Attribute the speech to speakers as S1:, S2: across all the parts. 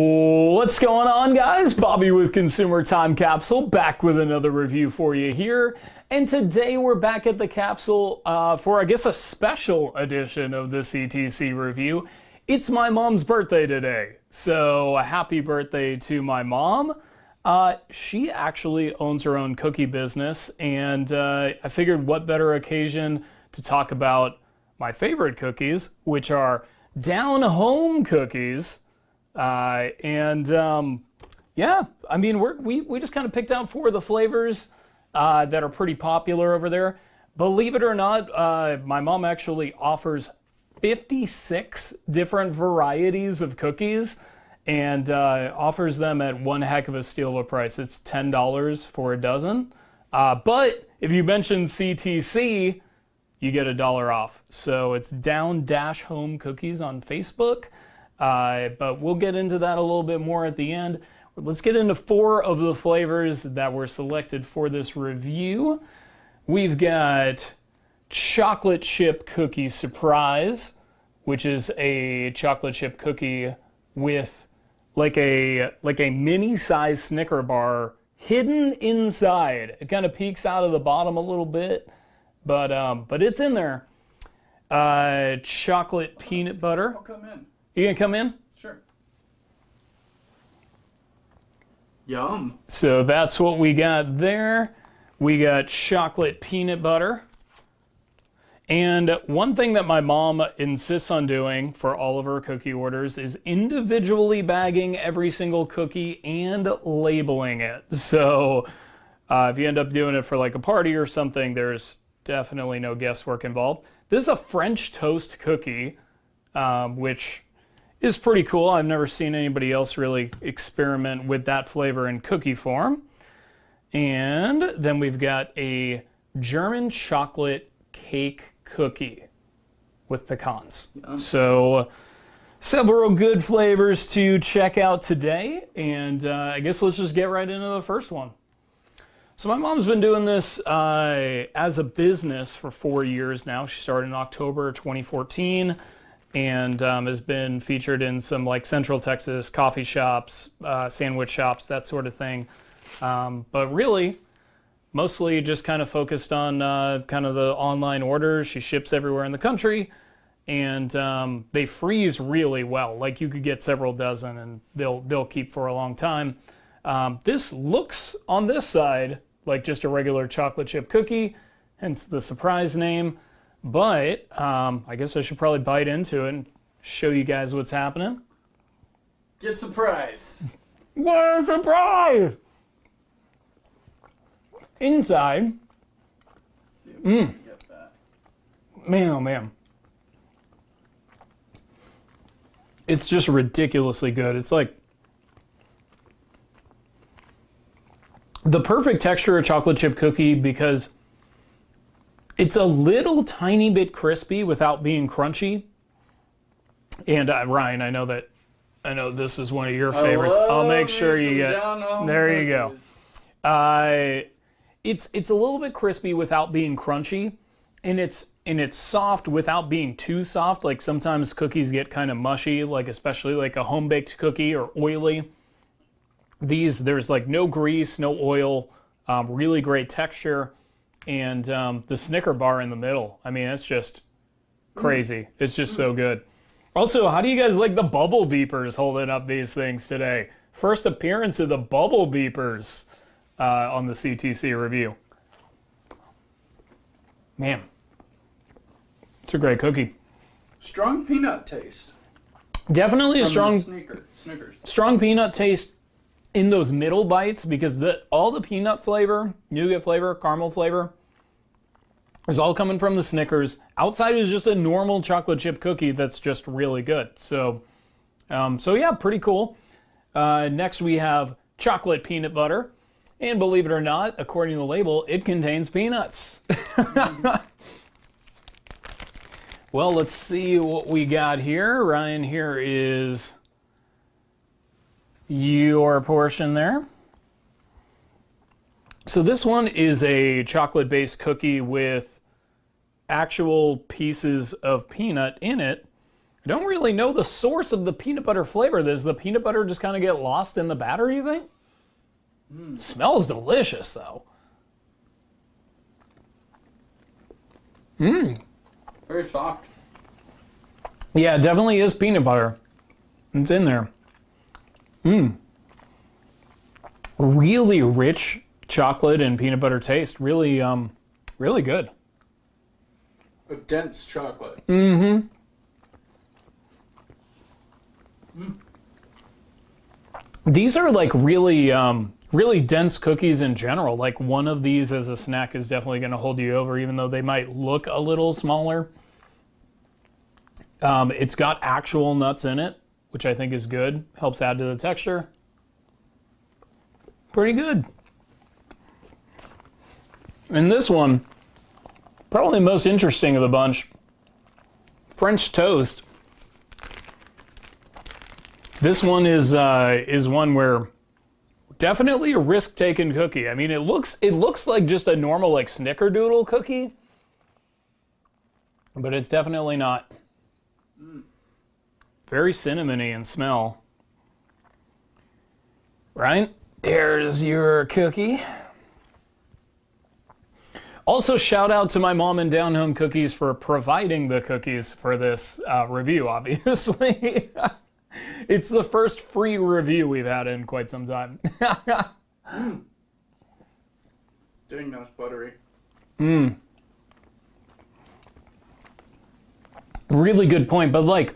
S1: What's going on, guys? Bobby with Consumer Time Capsule, back with another review for you here. And today we're back at the Capsule for, I guess, a special edition of the CTC review. It's my mom's birthday today, so a happy birthday to my mom. She actually owns her own cookie business, and I figured what better occasion to talk about my favorite cookies, which are down-home cookies. Yeah, I mean, we just kind of picked out 4 of the flavors that are pretty popular over there. Believe it or not, my mom actually offers 56 different varieties of cookies and offers them at one heck of a steal of a price. It's $10 for a dozen. But if you mention CTC, you get $1 off. So it's down-home cookies on Facebook. But we'll get into that a little bit more at the end. Let's get into 4 of the flavors that were selected for this review. We've got Chocolate Chip Cookie Surprise, which is a chocolate chip cookie with like a mini-sized Snicker bar hidden inside. It kind of peeks out of the bottom a little bit, but it's in there. Chocolate Peanut Butter.
S2: I'll come in.
S1: You gonna come in?
S2: Sure. Yum.
S1: So that's what we got there. We got chocolate peanut butter. And one thing that my mom insists on doing for all of her cookie orders is individually bagging every single cookie and labeling it. So if you end up doing it for like a party or something, there's definitely no guesswork involved. This is a French toast cookie, which is pretty cool. I've never seen anybody else really experiment with that flavor in cookie form. And then we've got a German chocolate cake cookie with pecans. Yeah. So several good flavors to check out today. And I guess let's just get right into the first one. So my mom's been doing this as a business for 4 years now. She started in October 2014. And has been featured in some like Central Texas coffee shops, sandwich shops, that sort of thing. But really, mostly just kind of focused on kind of the online orders. She ships everywhere in the country, and they freeze really well. Like you could get several dozen, and they'll keep for a long time. This looks on this side like just a regular chocolate chip cookie, hence the surprise name. But I guess I should probably bite into it and show you guys what's happening.
S2: Get surprised.
S1: What a surprise! Inside,
S2: Let's see if we can get that.
S1: man, oh man. It's just ridiculously good. It's like the perfect texture of chocolate chip cookie because it's a little tiny bit crispy without being crunchy. And Ryan, I know this is one of your favorites. I'll make sure you get. There you go. It's a little bit crispy without being crunchy, and it's soft without being too soft. Like sometimes cookies get kind of mushy, like especially like a home baked cookie or oily. There's like no grease, no oil, really great texture. And the Snicker bar in the middle. I mean, it's just crazy. It's just so good. Also, how do you guys like the bubble beepers holding up these things today? First appearance of the bubble beepers on the CTC review. Man, it's a great cookie.
S2: Strong peanut taste.
S1: Definitely a strong
S2: Snickers.
S1: Strong peanut taste in those middle bites because all the peanut flavor, nougat flavor, caramel flavor is all coming from the Snickers. Outside is just a normal chocolate chip cookie that's just really good. So yeah, pretty cool. Next we have chocolate peanut butter. And believe it or not, according to the label, it contains peanuts. Well, let's see what we got here. Ryan, here is your portion there. So this one is a chocolate-based cookie with actual pieces of peanut in it. I don't really know the source of the peanut butter flavor. Does the peanut butter just kind of get lost in the batter, you think? Smells delicious, though.
S2: Very soft.
S1: Yeah, it definitely is peanut butter. It's in there. Really rich chocolate and peanut butter taste. Really, really good.
S2: A dense chocolate.
S1: These are like really, really dense cookies in general. Like one of these as a snack is definitely going to hold you over, even though they might look a little smaller. It's got actual nuts in it, which I think is good. Helps add to the texture. Pretty good. And this one, probably the most interesting of the bunch, French toast. This one is one where definitely a risk-taken cookie. I mean, it looks like just a normal like snickerdoodle cookie, but it's definitely not. Very cinnamony in smell. Right? There's your cookie. Also, shout out to my mom and Down Home Cookies for providing the cookies for this review, obviously. It's the first free review we've had in quite some time.
S2: Dang, that's buttery.
S1: Really good point, but like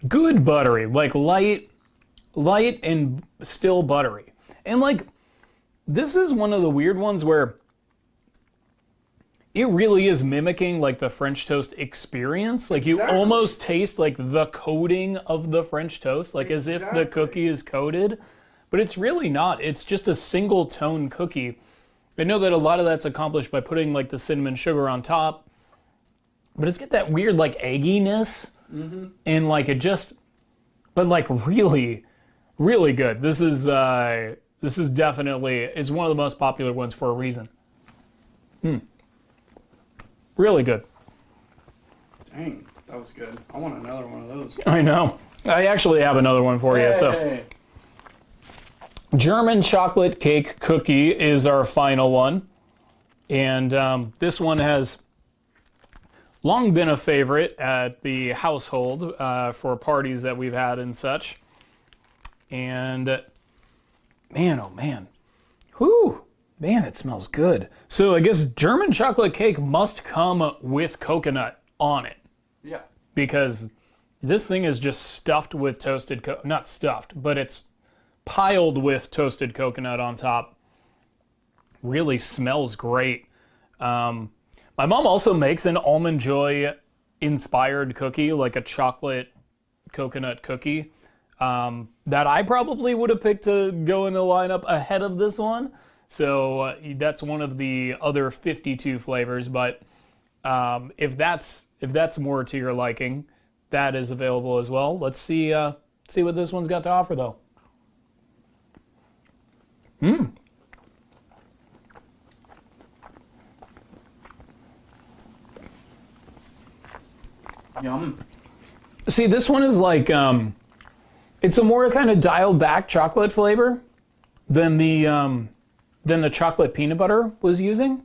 S1: good buttery, like light and still buttery. And like this is one of the weird ones where it really is mimicking like the French toast experience. Like you almost taste like the coating of the French toast, like as if the cookie is coated, but it's really not. It's just a single tone cookie. I know that a lot of that's accomplished by putting like the cinnamon sugar on top, but it's got that weird like egginess and like it just, but like really, really good. This is definitely is one of the most popular ones for a reason. Really good.
S2: Dang, that was good. I want another one of those.
S1: I know. I actually have another one for you. So, German chocolate cake cookie is our final one. And this one has long been a favorite at the household for parties that we've had and such. And man, oh man. Whew. Man, it smells good. So I guess German chocolate cake must come with coconut on it.
S2: Yeah.
S1: Because this thing is just stuffed with toasted, not stuffed, but it's piled with toasted coconut on top. Really smells great. My mom also makes an Almond Joy inspired cookie, like a chocolate coconut cookie, that I probably would have picked to go in the lineup ahead of this one. So that's one of the other 52 flavors, but if that's more to your liking, that is available as well. Let's see what this one's got to offer, though.
S2: Yum.
S1: See, this one is like it's a more kind of dialed back chocolate flavor than the chocolate peanut butter was using.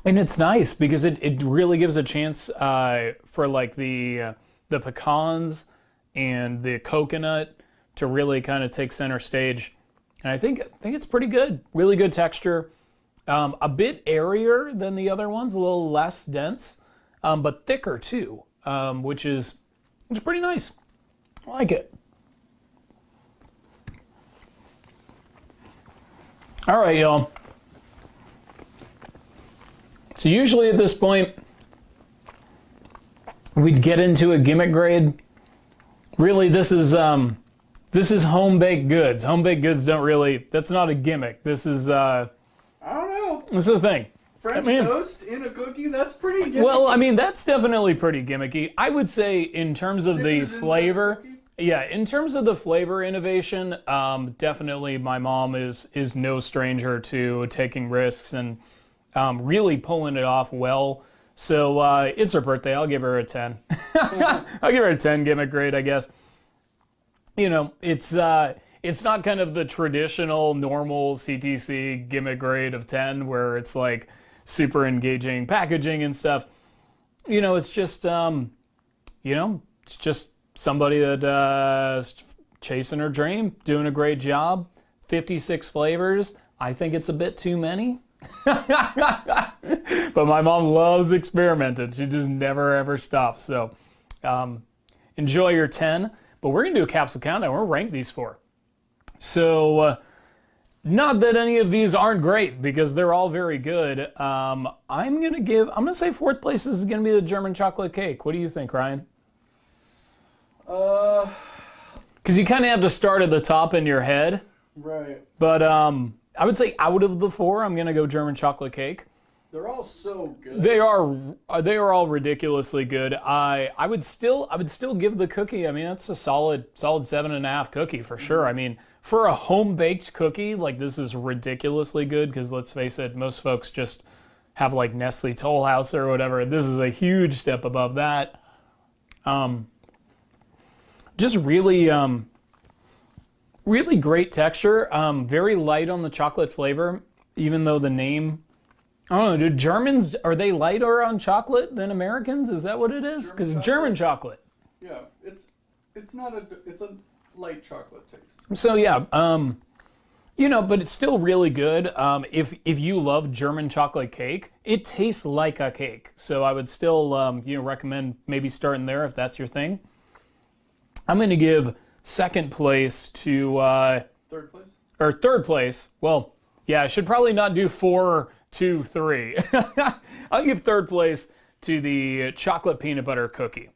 S1: And it's nice because it really gives a chance for like the pecans and the coconut to really kind of take center stage. And I think it's pretty good. Really good texture. A bit airier than the other ones, a little less dense, but thicker too, which is pretty nice. I like it. All right, y'all. So usually at this point, we'd get into a gimmick grade. Really, this is home baked goods. Home baked goods don't really. That's not a gimmick. This is.
S2: I don't know.
S1: This is the thing.
S2: French toast in a cookie? That's pretty gimmicky.
S1: Well, I mean, that's definitely pretty gimmicky. I would say in terms of the flavor. Yeah, in terms of the flavor innovation, definitely my mom is no stranger to taking risks and really pulling it off well. So it's her birthday. I'll give her a 10. I'll give her a 10 gimmick grade, I guess. You know, it's not kind of the traditional normal CTC gimmick grade of 10 where it's like super engaging packaging and stuff. You know, it's just it's just somebody that chasing her dream, doing a great job. 56 flavors. I think it's a bit too many. But my mom loves experimenting. She just never ever stops. So enjoy your 10. But we're going to do a capsule countdown. We're going to rank these 4. So not that any of these aren't great because they're all very good. I'm going to say 4th place is going to be the German chocolate cake. What do you think, Ryan? Because you kind of have to start at the top in your head.
S2: Right.
S1: But I would say out of the 4, I'm going to go German chocolate cake.
S2: They're all so good.
S1: They are all ridiculously good. I would still give the cookie. I mean, that's a solid 7.5 cookie for sure. I mean, for a home baked cookie, like this is ridiculously good because let's face it, most folks just have like Nestle Toll House or whatever. This is a huge step above that. Just really great texture. Very light on the chocolate flavor, even though the name. I don't know, do Germans, are they lighter on chocolate than Americans? Is that what it is? Because German chocolate.
S2: Yeah, it's a light chocolate taste.
S1: So yeah, you know, but it's still really good. If you love German chocolate cake, it tastes like a cake. So I would still recommend maybe starting there if that's your thing. I'm going to give 2nd place to
S2: 3rd place.
S1: Or 3rd place. Well, yeah, I should probably not do 4, 2, 3. I'll give 3rd place to the chocolate peanut butter cookie.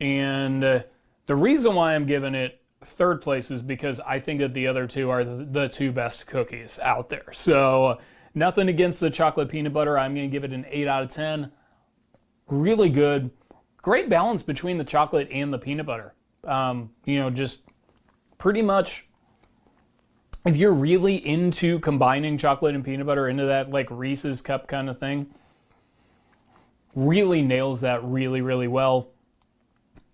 S1: And the reason why I'm giving it 3rd place is because I think that the other 2 are the 2 best cookies out there. So nothing against the chocolate peanut butter. I'm going to give it an 8 out of 10. Really good. Great balance between the chocolate and the peanut butter. Just pretty much if you're really into combining chocolate and peanut butter into that like Reese's cup kind of thing, really nails that really, really well.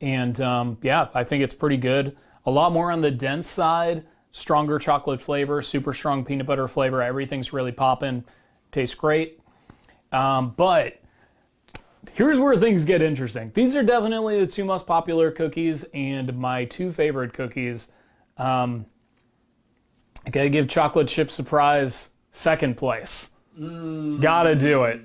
S1: And yeah, I think it's pretty good. A lot more on the dense side, stronger chocolate flavor, super strong peanut butter flavor. Everything's really popping. Tastes great. But here's where things get interesting. These are definitely the 2 most popular cookies and my 2 favorite cookies. I gotta give Chocolate Chip Surprise 2nd place. Gotta do it.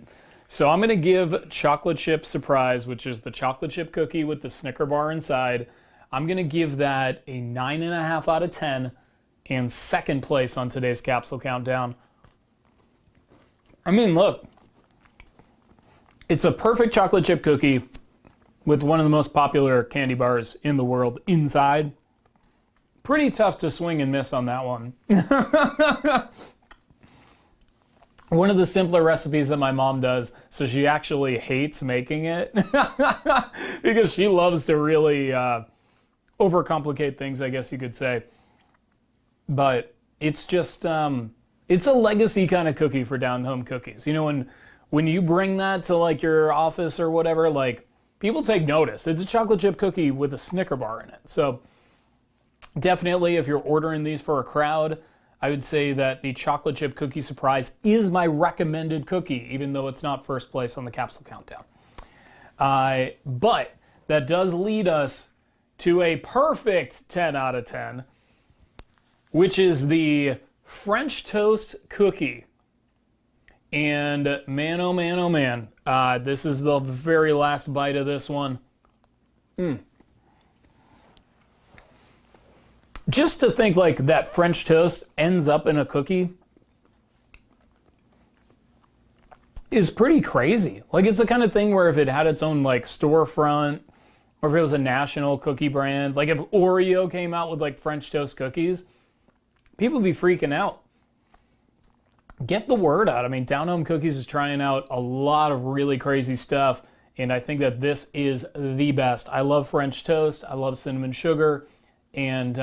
S1: So I'm gonna give Chocolate Chip Surprise, which is the chocolate chip cookie with the Snicker bar inside. I'm gonna give that a 9.5 out of 10 and 2nd place on today's capsule countdown. I mean, look. It's a perfect chocolate chip cookie with one of the most popular candy bars in the world inside. Pretty tough to swing and miss on that one. One of the simpler recipes that my mom does, so she actually hates making it because she loves to really overcomplicate things, I guess you could say. But it's just, it's a legacy kind of cookie for down-home cookies. You know, when you bring that to like your office or whatever, like people take notice. It's a chocolate chip cookie with a Snicker bar in it. So definitely if you're ordering these for a crowd, I would say that the chocolate chip cookie surprise is my recommended cookie, even though it's not 1st place on the capsule countdown. But that does lead us to a perfect 10 out of 10, which is the French toast cookie. And man, oh man, oh man, this is the very last bite of this one. Just to think like that French toast ends up in a cookie is pretty crazy. Like it's the kind of thing where if it had its own like storefront or if it was a national cookie brand, like if Oreo came out with like French toast cookies, people would be freaking out. Get the word out. I mean, Down Home Cookies is trying out a lot of really crazy stuff, and I think that this is the best. I love French toast. I love cinnamon sugar, and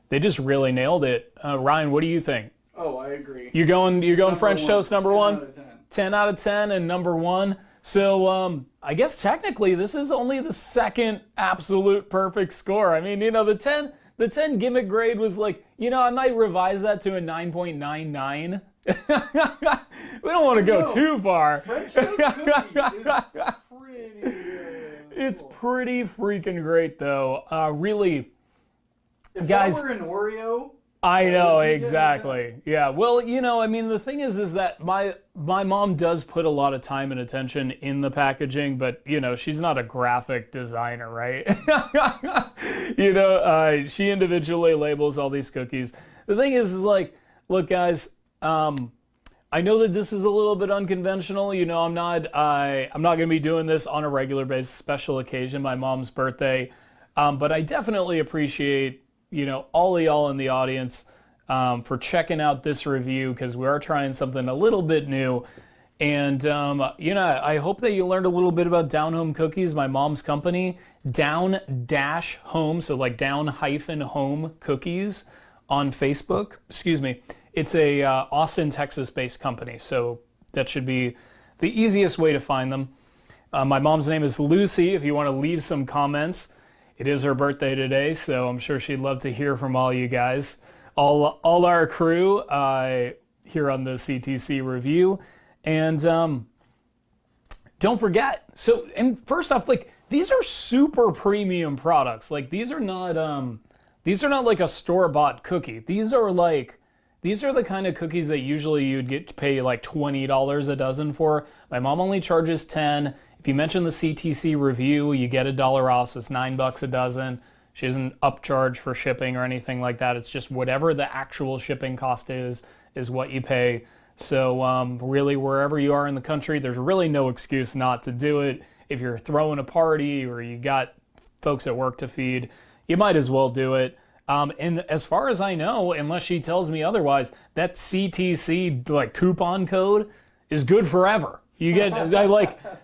S1: they just really nailed it. Ryan, what do you think?
S2: Oh, I agree.
S1: You're going French
S2: one,
S1: toast number 1?
S2: 10 out of 10.
S1: 10 out of 10 and number 1. So I guess technically this is only the second absolute perfect score. I mean, you know, the 10 gimmick grade was like, you know, I might revise that to a 9.99. We don't want to go too far.
S2: French toast cookie is pretty
S1: It's pretty freaking great, though. Really,
S2: if
S1: guys.
S2: that were an Oreo,
S1: I know,
S2: would be
S1: exactly. Yeah. Well, you know, I mean, the thing is that my mom does put a lot of time and attention in the packaging, but you know, she's not a graphic designer, right? You know, she individually labels all these cookies. The thing is like, look, guys, I know that this is a little bit unconventional. You know, I'm not going to be doing this on a regular basis, special occasion, my mom's birthday, but I definitely appreciate, you know, all of y'all in the audience for checking out this review, because we are trying something a little bit new. And, you know, I hope that you learned a little bit about Down Home Cookies, my mom's company, Down-Home, so like Down-Home Cookies on Facebook. Excuse me. It's a Austin, Texas-based company, so that should be the easiest way to find them. My mom's name is Lucy, if you want to leave some comments. It is her birthday today, so I'm sure she'd love to hear from all you guys, all our crew here on the CTC review. And don't forget, so, and first off, like, these are super premium products. Like, these are not like a store-bought cookie. These are the kind of cookies that usually you'd get to pay like $20 a dozen for. My mom only charges 10. If you mention the CTC review, you get $1 off, so it's $9 a dozen. She doesn't upcharge for shipping or anything like that. It's just whatever the actual shipping cost is what you pay. So really, wherever you are in the country, there's really no excuse not to do it. If you're throwing a party or you got folks at work to feed, you might as well do it. And as far as I know, unless she tells me otherwise, that CTC like coupon code is good forever. You get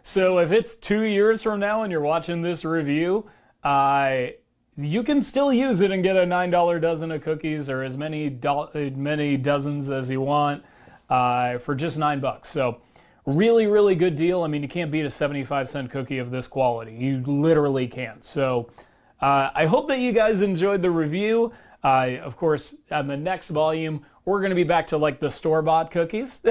S1: so if it's 2 years from now and you're watching this review, you can still use it and get a $9 dozen of cookies, or as many dozens as you want, for just $9. So really, really good deal. I mean, you can't beat a 75-cent cookie of this quality. You literally can't. So I hope that you guys enjoyed the review. Of course, on the next volume, we're going to be back to like the store-bought cookies,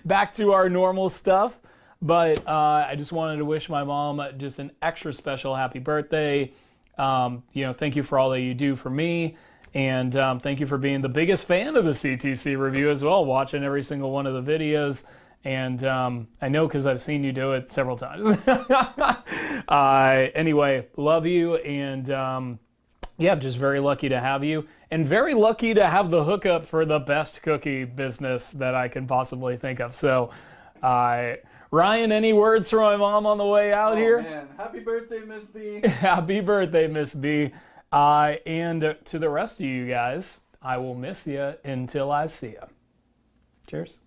S1: back to our normal stuff. But I just wanted to wish my mom just an extra special happy birthday. You know, thank you for all that you do for me. And thank you for being the biggest fan of the CTC review as well, watching every single one of the videos. And I know because I've seen you do it several times. Anyway, love you, and yeah, just very lucky to have you, and very lucky to have the hookup for the best cookie business that I can possibly think of. So, Ryan, any words from my mom on the way out here?
S2: Man, happy birthday, Miss B.
S1: Happy birthday, Miss B. And to the rest of you guys, I will miss you until I see you. Cheers.